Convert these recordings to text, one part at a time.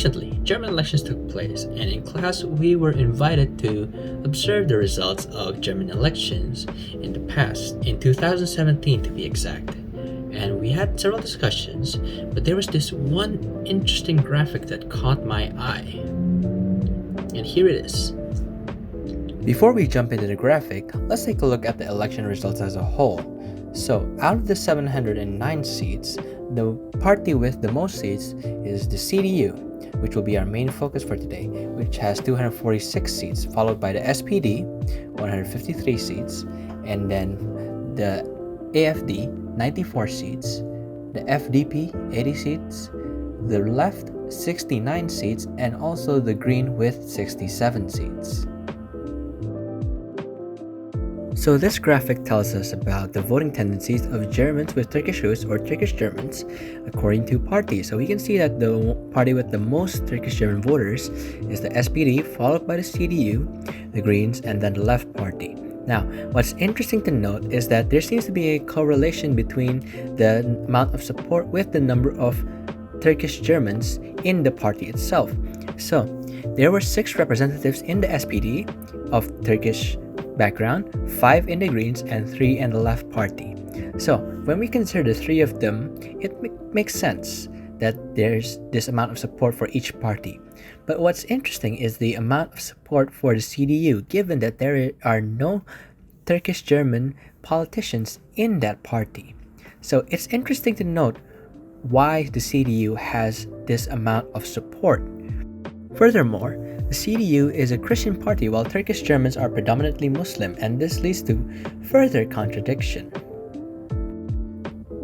Recently, German elections took place, and in class we were invited to observe the results of German elections in the past, in 2017 to be exact. And we had several discussions, but there was this one interesting graphic that caught my eye. And here it is. Before we jump into the graphic, let's take a look at the election results as a whole. So, out of the 709 seats, the party with the most seats is the CDU, which will be our main focus for today, which has 246 seats, followed by the SPD, 153 seats, and then the AFD, 94 seats, the FDP, 80 seats, the Left, 69 seats, and also the Green with 67 seats. So this graphic tells us about the voting tendencies of Germans with Turkish roots or Turkish Germans according to parties. So we can see that the party with the most Turkish German voters is the SPD, followed by the CDU, the Greens, and then the Left Party. Now, what's interesting to note is that there seems to be a correlation between the amount of support with the number of Turkish Germans in the party itself. So, there were 6 representatives in the SPD of Turkish background, 5 in the Greens, and 3 in the Left Party. So, when we consider the 3 of them, it makes sense that there's this amount of support for each party. But what's interesting is the amount of support for the CDU, given that there are no Turkish German politicians in that party. So, it's interesting to note why the CDU has this amount of support. Furthermore, the CDU is a Christian party while Turkish Germans are predominantly Muslim, and this leads to further contradiction.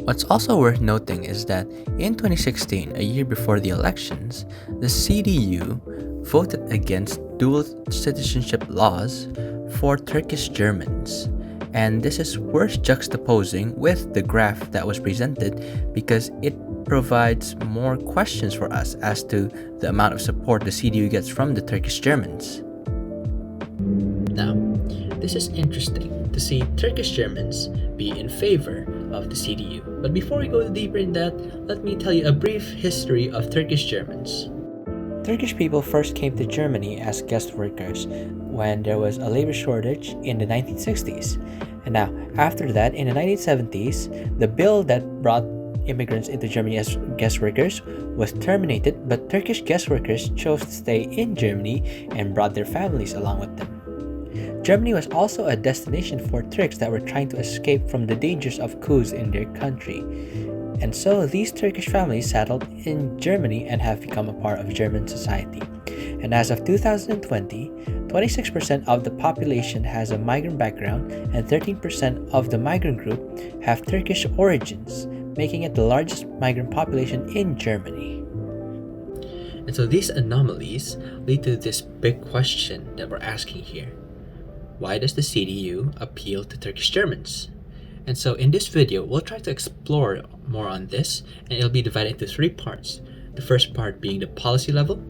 What's also worth noting is that in 2016, a year before the elections, the CDU voted against dual citizenship laws for Turkish Germans. And this is worth juxtaposing with the graph that was presented because it provides more questions for us as to the amount of support the CDU gets from the Turkish Germans. Now, this is interesting to see Turkish Germans be in favor of the CDU. But before we go deeper in that, let me tell you a brief history of Turkish Germans. Turkish people first came to Germany as guest workers when there was a labor shortage in the 1960s. And now, after that, in the 1970s, the bill that brought immigrants into Germany as guest workers was terminated, but Turkish guest workers chose to stay in Germany and brought their families along with them. Germany was also a destination for Turks that were trying to escape from the dangers of coups in their country. And so these Turkish families settled in Germany and have become a part of German society. And as of 2020, 26% of the population has a migrant background and 13% of the migrant group have Turkish origins, making it the largest migrant population in Germany. And so these anomalies lead to this big question that we're asking here. Why does the CDU appeal to Turkish Germans? And so in this video, we'll try to explore more on this, and it'll be divided into 3 parts. The first part being the policy level,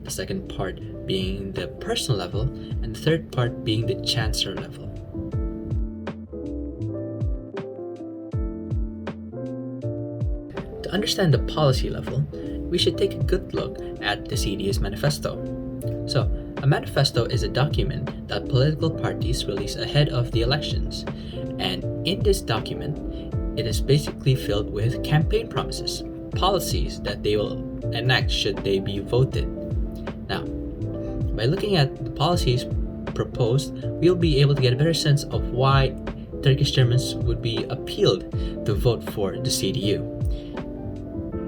the second part being the personal level, and the third part being the chancellor level. To understand the policy level, we should take a good look at the CDU's manifesto. So, a manifesto is a document that political parties release ahead of the elections. And in this document, it is basically filled with campaign promises, policies that they will enact should they be voted. Now, by looking at the policies proposed, we'll be able to get a better sense of why Turkish Germans would be appealed to vote for the CDU.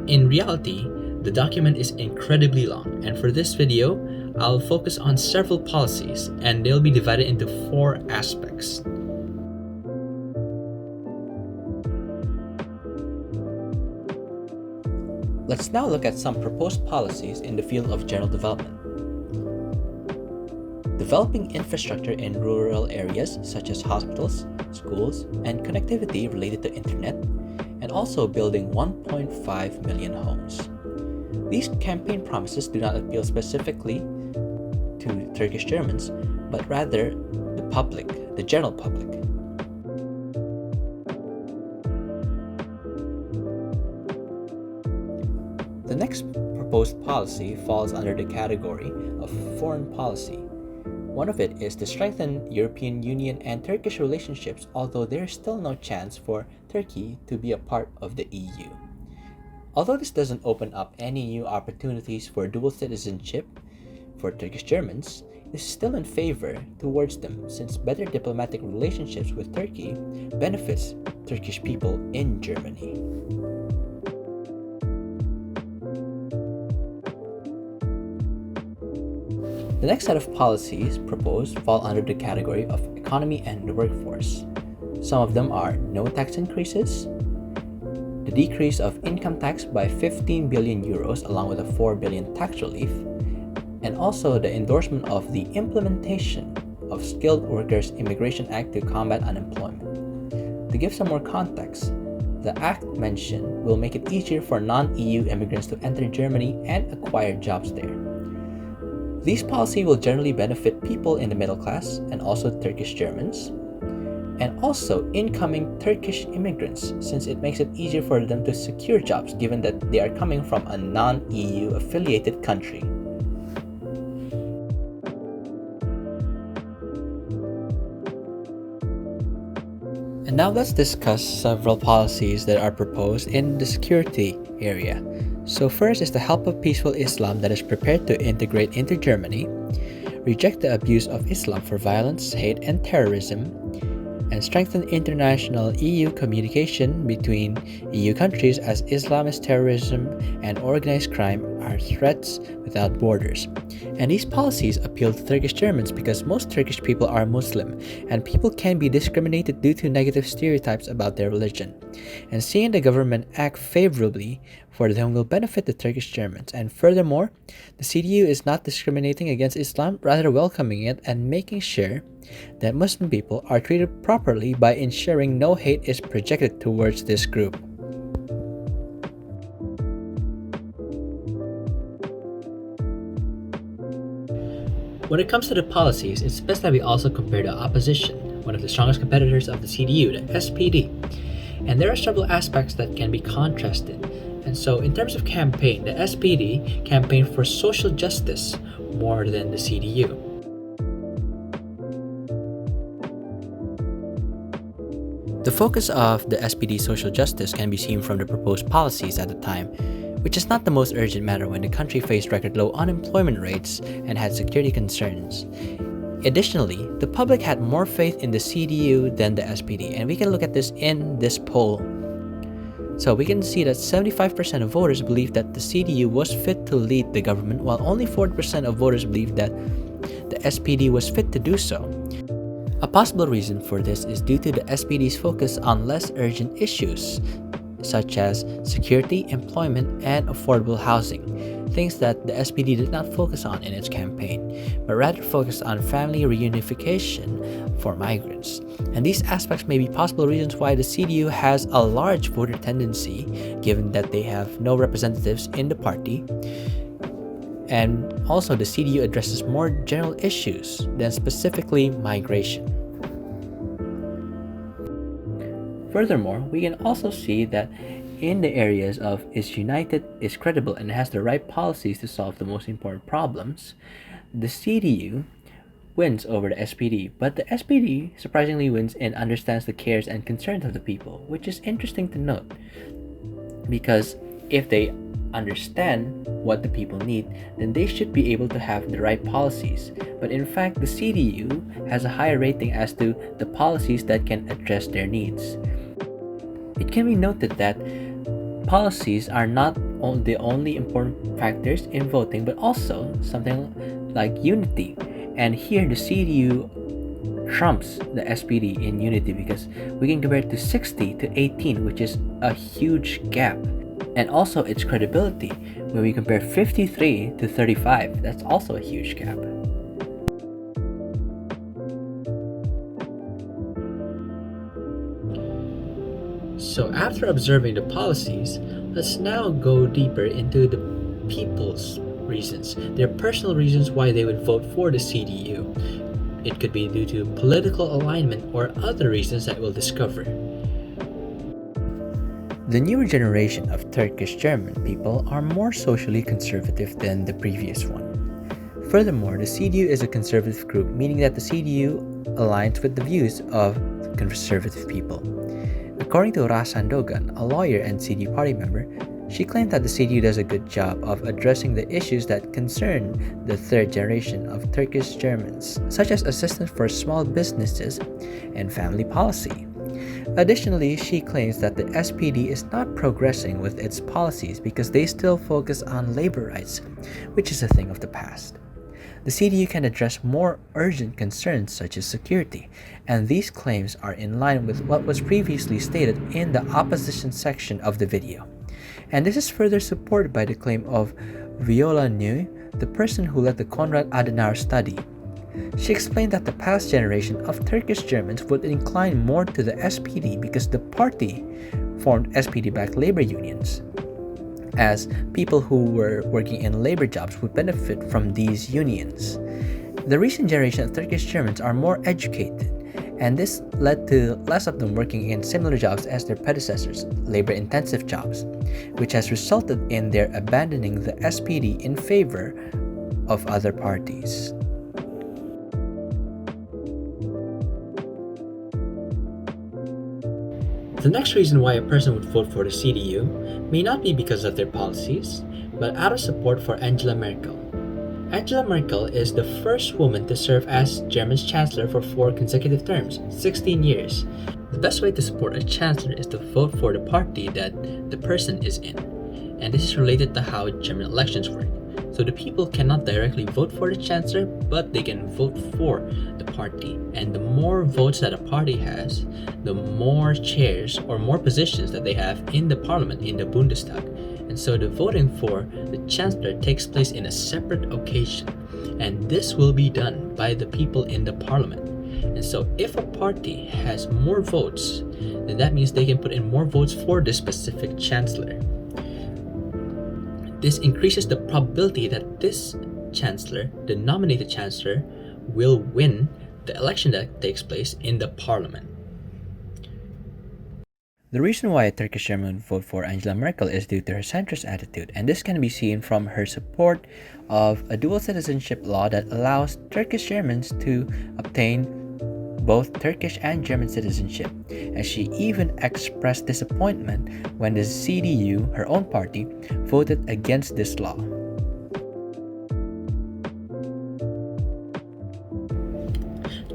In reality, the document is incredibly long, and for this video, I'll focus on several policies, and they'll be divided into 4 aspects. Let's now look at some proposed policies in the field of general development. Developing infrastructure in rural areas such as hospitals, schools, and connectivity related to internet, and also building 1.5 million homes. These campaign promises do not appeal specifically to Turkish Germans, but rather the public, the general public. The next proposed policy falls under the category of foreign policy. One of it is to strengthen European Union and Turkish relationships, although there is still no chance for Turkey to be a part of the EU. Although this doesn't open up any new opportunities for dual citizenship for Turkish Germans, it is still in favor towards them, since better diplomatic relationships with Turkey benefits Turkish people in Germany. The next set of policies proposed fall under the category of economy and the workforce. Some of them are no tax increases, the decrease of income tax by 15 billion euros along with a 4 billion tax relief, and also the endorsement of the implementation of Skilled Workers Immigration Act to combat unemployment. To give some more context, the act mentioned will make it easier for non-EU immigrants to enter Germany and acquire jobs there. These policies will generally benefit people in the middle class and also Turkish Germans, and also incoming Turkish immigrants, since it makes it easier for them to secure jobs given that they are coming from a non-EU affiliated country. And now let's discuss several policies that are proposed in the security area. So first is the help of peaceful Islam that is prepared to integrate into Germany, reject the abuse of Islam for violence, hate, and terrorism, and strengthen international EU communication between EU countries as Islamist terrorism and organized crime are threats without borders. And these policies appeal to Turkish Germans because most Turkish people are Muslim, and people can be discriminated due to negative stereotypes about their religion. And seeing the government act favorably for them will benefit the Turkish Germans. And furthermore, the CDU is not discriminating against Islam, rather welcoming it and making sure that Muslim people are treated properly by ensuring no hate is projected towards this group. When it comes to the policies, it's best that we also compare the opposition, one of the strongest competitors of the CDU, the SPD. And there are several aspects that can be contrasted. And so in terms of campaign, the SPD campaigned for social justice more than the CDU. The focus of the SPD social justice can be seen from the proposed policies at the time, which is not the most urgent matter when the country faced record low unemployment rates and had security concerns. Additionally, the public had more faith in the CDU than the SPD, and we can look at this in this poll. So we can see that 75% of voters believed that the CDU was fit to lead the government, while only 40% of voters believed that the SPD was fit to do so. A possible reason for this is due to the SPD's focus on less urgent issues, such as security, employment, and affordable housing, things that the SPD did not focus on in its campaign, but rather focused on family reunification for migrants. And these aspects may be possible reasons why the CDU has a large voter tendency, given that they have no representatives in the party. And also the CDU addresses more general issues than specifically migration. Furthermore, we can also see that in the areas of is united, is credible, and has the right policies to solve the most important problems, the CDU wins over the SPD, but the SPD surprisingly wins and understands the cares and concerns of the people, which is interesting to note, because if they understand what the people need, then they should be able to have the right policies. But in fact, the CDU has a higher rating as to the policies that can address their needs. It can be noted that policies are not the only important factors in voting, but also something like unity. And here the CDU trumps the SPD in unity, because we can compare it to 60 to 18, which is a huge gap. And also its credibility, when we compare 53 to 35, that's also a huge gap. So after observing the policies, let's now go deeper into the people's reasons, their personal reasons why they would vote for the CDU. It could be due to political alignment or other reasons that we'll discover. The newer generation of Turkish German people are more socially conservative than the previous one. Furthermore, the CDU is a conservative group, meaning that the CDU aligns with the views of conservative people. According to Rasan Dogan, a lawyer and CDU party member, she claimed that the CDU does a good job of addressing the issues that concern the third generation of Turkish Germans, such as assistance for small businesses and family policy. Additionally, she claims that the SPD is not progressing with its policies because they still focus on labor rights, which is a thing of the past. The CDU can address more urgent concerns such as security, and these claims are in line with what was previously stated in the opposition section of the video. And this is further supported by the claim of Viola Neu, the person who led the Konrad Adenauer study. She explained that the past generation of Turkish Germans would incline more to the SPD because the party formed SPD-backed labor unions, as people who were working in labor jobs would benefit from these unions. The recent generation of Turkish Germans are more educated, and this led to less of them working in similar jobs as their predecessors, labor-intensive jobs, which has resulted in their abandoning the SPD in favor of other parties. The next reason why a person would vote for the CDU may not be because of their policies, but out of support for Angela Merkel. Angela Merkel is the first woman to serve as Germany's chancellor for 4 consecutive terms, 16 years. The best way to support a chancellor is to vote for the party that the person is in. And this is related to how German elections work. So the people cannot directly vote for the chancellor, but they can vote for the party. And the more votes that a party has, the more chairs or more positions that they have in the parliament, in the Bundestag. And so the voting for the chancellor takes place in a separate occasion. And this will be done by the people in the parliament. And so if a party has more votes, then that means they can put in more votes for the specific chancellor. This increases the probability that this chancellor, the nominated chancellor, will win the election that takes place in the parliament. The reason why a Turkish German would vote for Angela Merkel is due to her centrist attitude, and this can be seen from her support of a dual citizenship law that allows Turkish Germans to obtain both Turkish and German citizenship, and she even expressed disappointment when the CDU, her own party, voted against this law.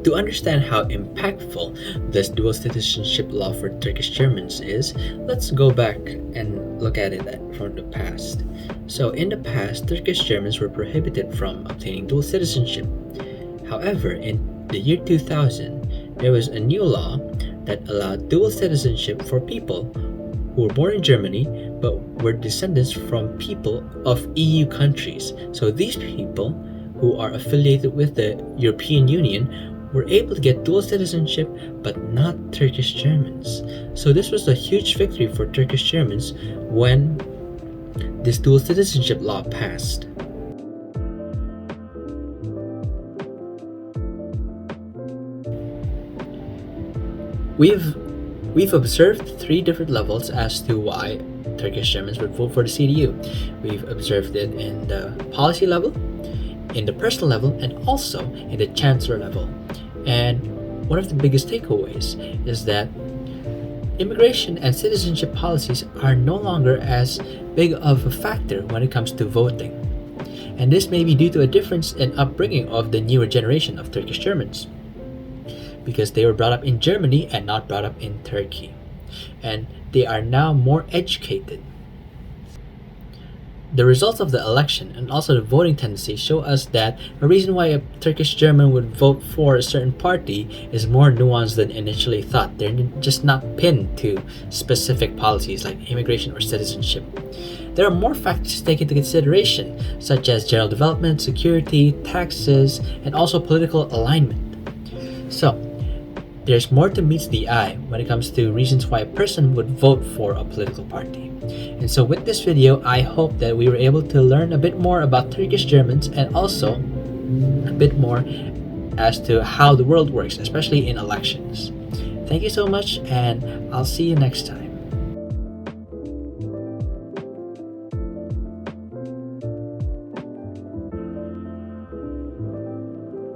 To understand how impactful this dual citizenship law for Turkish Germans is, let's go back and look at it from the past. So in the past, Turkish Germans were prohibited from obtaining dual citizenship. However, in the year 2000, there was a new law that allowed dual citizenship for people who were born in Germany but were descendants from people of EU countries. So these people who are affiliated with the European Union were able to get dual citizenship but not Turkish Germans. So this was a huge victory for Turkish Germans when this dual citizenship law passed. We've observed 3 different levels as to why Turkish Germans would vote for the CDU. We've observed it in the policy level, in the personal level, and also in the chancellor level. And one of the biggest takeaways is that immigration and citizenship policies are no longer as big of a factor when it comes to voting. And this may be due to a difference in upbringing of the newer generation of Turkish Germans, because they were brought up in Germany and not brought up in Turkey. And they are now more educated. The results of the election and also the voting tendencies show us that a reason why a Turkish German would vote for a certain party is more nuanced than initially thought. They're just not pinned to specific policies like immigration or citizenship. There are more factors to take into consideration, such as general development, security, taxes, and also political alignment. So, there's more to meet the eye when it comes to reasons why a person would vote for a political party. And so with this video, I hope that we were able to learn a bit more about Turkish Germans and also a bit more as to how the world works, especially in elections. Thank you so much, and I'll see you next time.